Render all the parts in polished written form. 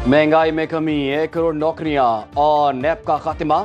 महंगाई में कमी, 1 करोड़ नौकरियां और नैब का खात्मा।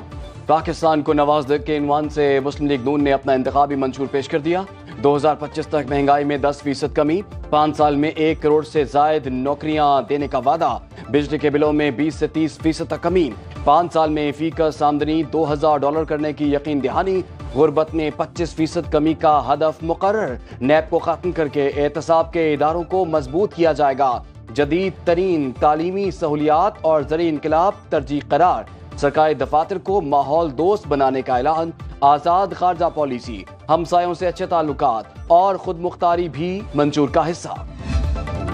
पाकिस्तान को नवाज़ के इनवान से मुस्लिम लीग नून ने अपना इंतखाबी मंशूर पेश कर दिया। 2025 तक महंगाई में 10% कमी, 5 साल में 1 करोड़ से जायद नौकरियां देने का वादा। बिजली के बिलों में 20 से 30% तक कमी, 5 साल में फीकस आमदनी $2000 करने की यकीन दहानी। गुर्बत में 25% कमी का हदफ मुकर्रर। नैब को खत्म करके एहतसाब के इदारों को मजबूत किया जाएगा। जदीद तरीन तालीमी सहूलियात और ज़री इनकलाब तरजीह करार। सरकारी दफातर को माहौल दोस्त बनाने का ऐलान। आज़ाद खारजा पॉलिसी, हमसायों से अच्छे ताल्लुकात और खुद मुख्तारी भी मंशूर का हिस्सा।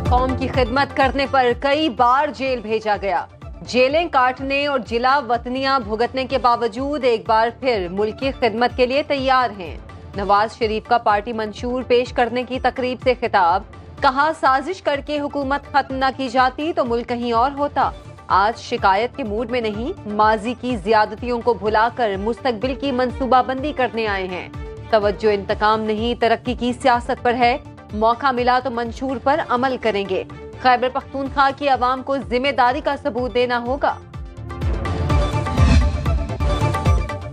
कौम की खिदमत करने पर कई बार जेल भेजा गया। जेलें काटने और जिला वतनियां भुगतने के बावजूद एक बार फिर मुल्क की खिदमत के लिए तैयार हैं। नवाज शरीफ का पार्टी मंशूर पेश करने की तकरीब से खिताब। कहा, साजिश करके हुकूमत खत्म न की जाती तो मुल्क कहीं और होता। आज शिकायत के मूड में नहीं, माजी की ज्यादतियों को भुलाकर मुस्तकबिल की मंसूबाबंदी करने आए हैं। तवज्जो इंतकाम नहीं, तरक्की की सियासत पर है। मौका मिला तो मंशूर पर अमल करेंगे। खैबर पख्तूनख्वा की आवाम को जिम्मेदारी का सबूत देना होगा।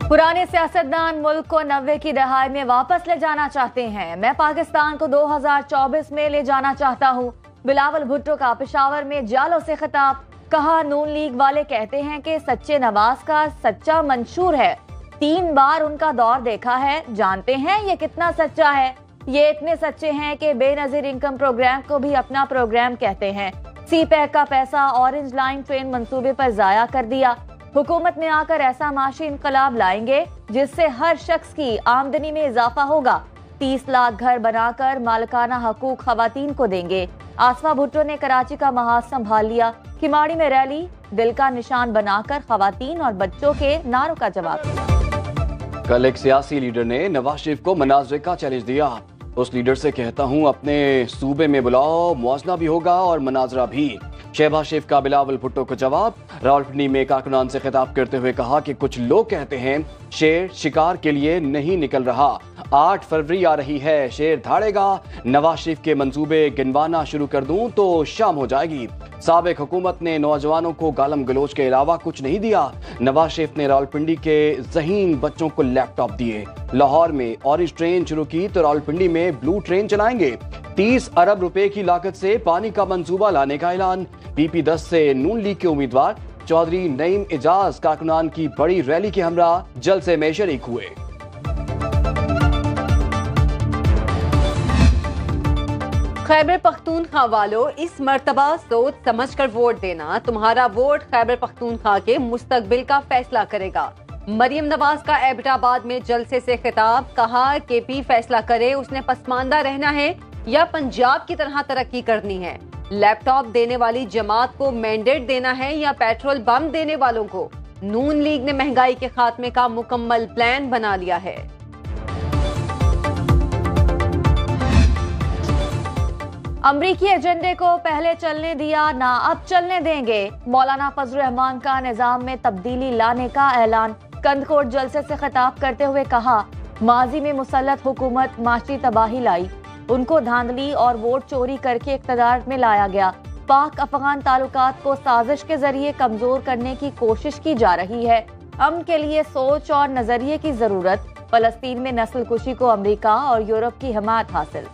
पुराने सियासतदान मुल्क को 90 की दहाई में वापस ले जाना चाहते हैं। मैं पाकिस्तान को 2024 में ले जाना चाहता हूँ। बिलावल भुट्टो का पेशावर में जालों से खिताब। कहा, नून लीग वाले कहते हैं कि सच्चे नवाज का सच्चा मंशूर है। 3 बार उनका दौर देखा है, जानते हैं ये कितना सच्चा है। ये इतने सच्चे हैं कि बेनजीर इनकम प्रोग्राम को भी अपना प्रोग्राम कहते हैं। सी पैक का पैसा ऑरेंज लाइन ट्रेन मंसूबे पर जाया कर दिया। हुकूमत में आकर ऐसा माशी इनकलाब लाएंगे जिससे हर शख्स की आमदनी में इजाफा होगा। 30 लाख घर बनाकर मालिकाना हकूक खवातीन को देंगे। आसफा भुट्टो ने कराची का महाज संभाल लिया। किमाड़ी में रैली, दिल का निशान बनाकर खवातीन और बच्चों के नारों का जवाब दिया। कल एक सियासी लीडर ने नवाज शरीफ को मनाजरे का चैलेंज दिया। उस लीडर से कहता हूं, अपने सूबे में बुलाओ, मुआवजा भी होगा और मनाजरा भी। शहबाज शरीफ का बिलावल भुट्टो को जवाब। रावलपिंडी में कारकुनान से खिताब करते हुए कहा कि कुछ लोग कहते हैं शेर शिकार के लिए नहीं निकल रहा। 8 फरवरी आ रही है, शेर धाड़ेगा। नवाज शरीफ के मंसूबे गिनवाना शुरू कर दूं तो शाम हो जाएगी। साबिक हुकूमत ने नौजवानों को गालम गलोच के अलावा कुछ नहीं दिया। नवाज शरीफ ने रावलपिंडी के ज़हीन बच्चों को लैपटॉप दिए। लाहौर में ऑरेंज ट्रेन शुरू की तो रावलपिंडी में ब्लू ट्रेन चलाएंगे। 30 अरब रुपए की लागत से पानी का मंसूबा लाने का ऐलान। PP10 से नून लीग के उम्मीदवार चौधरी नईम एजाज कारकुनान की बड़ी रैली के हमरा जलसे में शरीक हुए। खैबर पख्तूनख्वा वालों, इस मर्तबा सोच समझ कर वोट देना। तुम्हारा वोट खैबर पख्तूनख्वा के मुस्तकबिल का फैसला करेगा। मरियम नवाज का एबटाबाद में जलसे से खिताब। कहा, KP फैसला करे उसने पसमानदा रहना है या पंजाब की तरह तरक्की करनी है। लैपटॉप देने वाली जमात को मैंडेट देना है या पेट्रोल बम देने वालों को। नून लीग ने महंगाई के खात्मे का मुकम्मल प्लान बना लिया है। अमरीकी एजेंडे को पहले चलने दिया ना अब चलने देंगे। मौलाना फजल रहमान का निजाम में तब्दीली लाने का ऐलान। कंदकोट जलसे से खिताब करते हुए कहा, माजी में मुसल्लत हुकूमत माशी तबाही लाई। उनको धांधली और वोट चोरी करके इख्तियार में लाया गया। पाक अफगान ताल्लुकात को साजिश के जरिए कमजोर करने की कोशिश की जा रही है। अमन के लिए सोच और नजरिए की जरूरत। फलस्तीन में नस्ल कुशी को अमेरिका और यूरोप की हिमायत हासिल।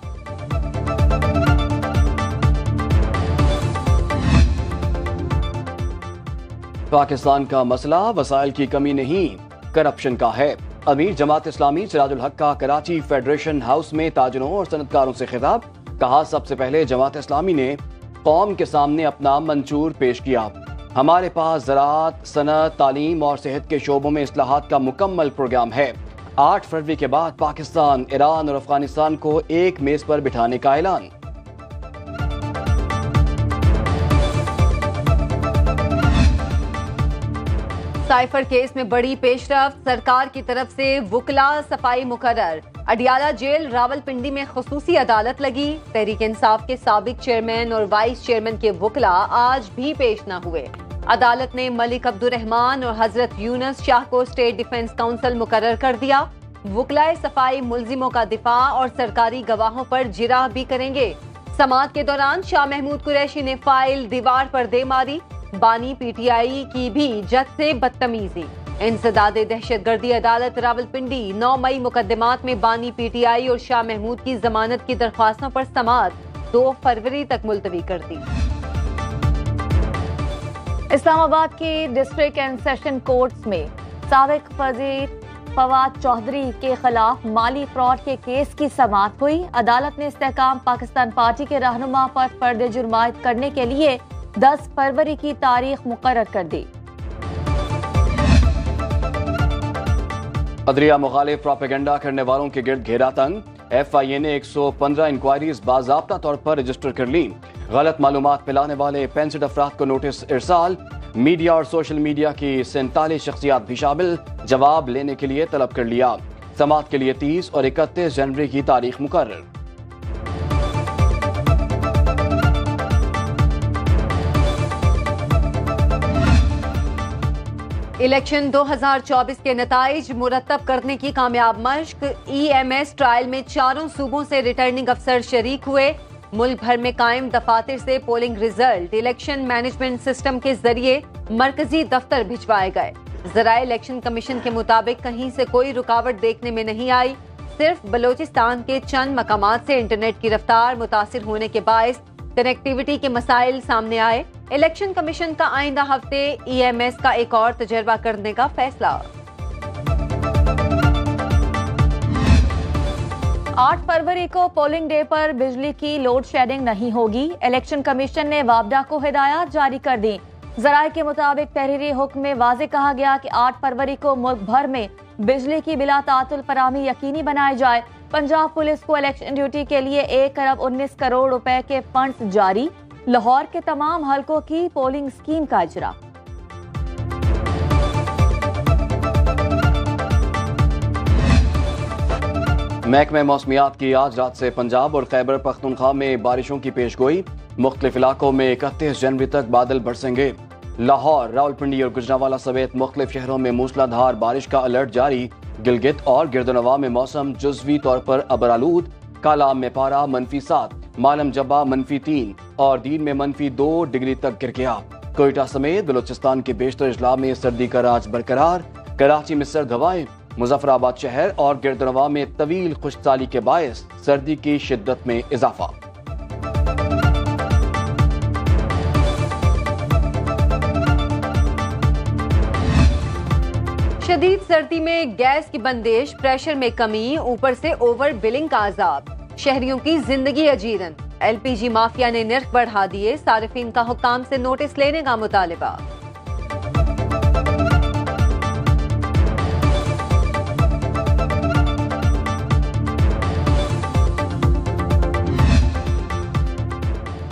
पाकिस्तान का मसला वसाइल की कमी नहीं, करप्शन का है। अमीर जमात इस्लामी सिराजुल हक का कराची फेडरेशन हाउस में ताजरों और सनतकारों से खिताब। कहा, सबसे पहले जमात इस्लामी ने कौम के सामने अपना मंशूर पेश किया। हमारे पास ज़राअत, सनत, तालीम और सेहत के शोबों में इस्लाहात का मुकम्मल प्रोग्राम है। 8 फरवरी के बाद पाकिस्तान, ईरान और अफगानिस्तान को एक मेज पर बिठाने का ऐलान। साइफर केस में बड़ी पेशरफ्त। सरकार की तरफ से वुकला सफाई मुकर्रर। अडियाला जेल रावलपिंडी में खुसूसी अदालत लगी। तहरीक इंसाफ के साबिक चेयरमैन और वाइस चेयरमैन के वुकला आज भी पेश न हुए। अदालत ने मलिक अब्दुर्रहमान और हजरत यूनुस शाह को स्टेट डिफेंस काउंसिल मुकर्रर कर दिया। वुकलाए सफाई मुल्जिमों का दिफा और सरकारी गवाहों पर जिरह भी करेंगे। समाअत के दौरान शाह महमूद कुरैशी ने फाइल दीवार पर दे मारी। بانی پی ٹی آئی کی بھی جج سے بدتمیزی، انسداد دہشت گردی عدالت راولپنڈی 9 مئی مقدمات میں بانی پی ٹی آئی اور شاہ محمود کی ضمانت کی درخواستوں پر سماعت 2 فروری تک ملتوی کر دی۔ اسلام آباد کی ڈسٹرکٹ اینڈ سیشن کورٹس میں سابق وزیر فواد چودھری کے خلاف مالی فراڈ کے کیس کی سماعت ہوئی۔ عدالت نے استحکام پاکستان پارٹی کے رہنما پر فرد جرم عائد کرنے کے لیے 10 فروری کی تاریخ مقرر کر دی۔ عدلیہ مخالف پروپیگنڈا کرنے والوں کے گرد گھیرا تنگ، ایف آئی اے نے 115 انکوائریز باضابطہ طور پر رجسٹر کر لی، غلط معلومات پھیلانے والے 65 افراد کو نوٹس ارسال، میڈیا اور سوشل میڈیا کی 47 شخصیات بھی شامل، جواب لینے کے لیے طلب کر لیا۔ سماعت کے لیے 30 اور 31 جنوری کی تاریخ مقرر۔ الیکشن 2024 کے نتائج مرتب کرنے کی کامیاب مشق، ای ایم ایس ٹرائل میں 4 صوبوں سے ریٹرننگ افسر شریک ہوئے، ملک بھر میں قائم دفاتر سے polling result election management system کے ذریعے مرکزی دفتر بھجوائے گئے۔ ذرائع الیکشن کمیشن کے مطابق کہیں سے کوئی رکاوٹ دیکھنے میں نہیں آئی، صرف بلوچستان کے چند مقامات سے انٹرنیٹ کی رفتار متاثر ہونے کے باعث کنیکٹیویٹی کے مسائل سامنے آئے۔ الیکشن کمیشن کا آئندہ ہفتے ای ایم ایس کا ایک اور تجربہ کرنے کا فیصلہ۔ 8 فروری کو پولنگ ڈے پر بجلی کی لوڈ شیڈنگ نہیں ہوگی، الیکشن کمیشن نے وابڈا کو ہدایات جاری کر دی۔ ذرائع کے مطابق تحریری حکم میں واضح کہا گیا کہ 8 فروری کو ملک بھر میں بجلی کی بلا تعطل فراہمی یقینی بنائی جائے۔ پنجاب پولیس کو الیکشن ڈیوٹی کے لیے 1 ارب 19 کروڑ روپے کے فنڈز جاری، لاہور کے تمام حلقوں کی پولنگ اسکیم کا اجرا۔ محکمہ موسمیات کی آج رات سے پنجاب اور خیبر پختونخوا میں بارشوں کی پیش گوئی، مختلف علاقوں میں 31 جنوری تک بادل برسیں گے۔ لاہور، راولپنڈی اور گجرانوالہ سمیت مختلف شہروں میں موسلا دھار بارش کا الرٹ جاری۔ گلگت اور گردنواں میں موسم جزوی طور پر ابرآلود، کالام میں پارہ -7، مالم جبہ -3 اور دین میں -2 ڈگری تک گر گیا۔ کوئٹہ سمیت بلوچستان کے بیشتر اضلاع میں سردی کا راج برقرار، کراچی میں سرد ہوائیں، مظفر آباد شہر اور گردنواں میں طویل خشک سالی کے باعث سردی کی شدت میں اضافہ۔ شدید سردی میں گیس کی بندش، پریشر میں کمی، اوپر سے اوور بلنگ کا عذاب، شہریوں کی زندگی اجیرن۔ ایل پی جی مافیا نے نرخ بڑھا دیے، صارفین کا حکام سے نوٹس لینے کا مطالبہ۔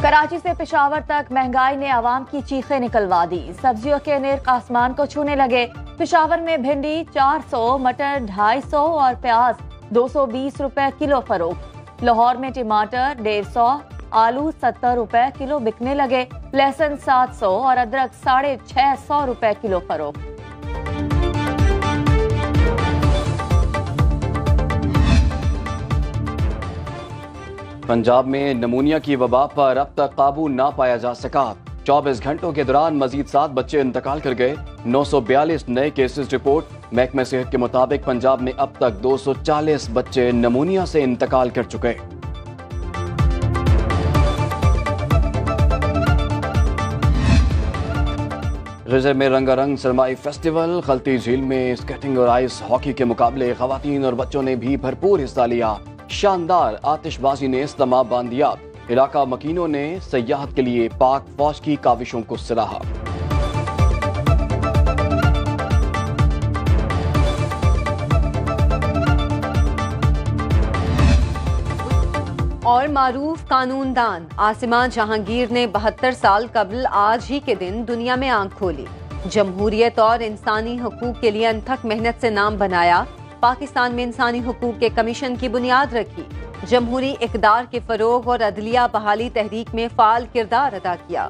کراچی سے پشاور تک مہنگائی نے عوام کی چیخیں نکلوا دی، سبزیوں کے نرخ آسمان کو چھونے لگے۔ پشاور میں بھنڈی 400، مٹر 250 اور پیاز 220 روپے کلو فروخت۔ لاہور میں ٹماٹر 150، آلو 70 روپے کلو بکنے لگے، لہسن 700 اور ادرک 650 روپے کلو فروخت۔ پنجاب میں نمونیا کی وبا پر اب تک قابو نہ پایا جا سکا، 24 گھنٹوں کے دوران مزید 7 بچے انتقال کر گئے، 942 نئے کیسز رپورٹ۔ محکمہ صحت کے مطابق پنجاب میں اب تک 240 بچے نمونیا سے انتقال کر چکے۔ غزہ میں رنگا رنگ سرمائی فیسٹیول، خلطی جھیل میں اسکیٹنگ اور آئس ہاکی کے مقابلے، خواتین اور بچوں نے بھی بھرپور حصہ لیا، شاندار آتش بازی نے استماع باندھ دیا۔ علاقہ مکینوں نے سیاحت کے لیے پاک فوج کی کاوشوں کو سراہا۔ اور معروف قانون دان عاصمہ جہانگیر نے 72 سال قبل آج ہی کے دن دنیا میں آنکھ کھولی، جمہوریت اور انسانی حقوق کے لیے انتھک محنت سے نام بنایا، پاکستان میں انسانی حقوق کے کمیشن کی بنیاد رکھی، جمہوری اقدار کے فروغ اور عدلیہ بحالی تحریک میں فعال کردار ادا کیا۔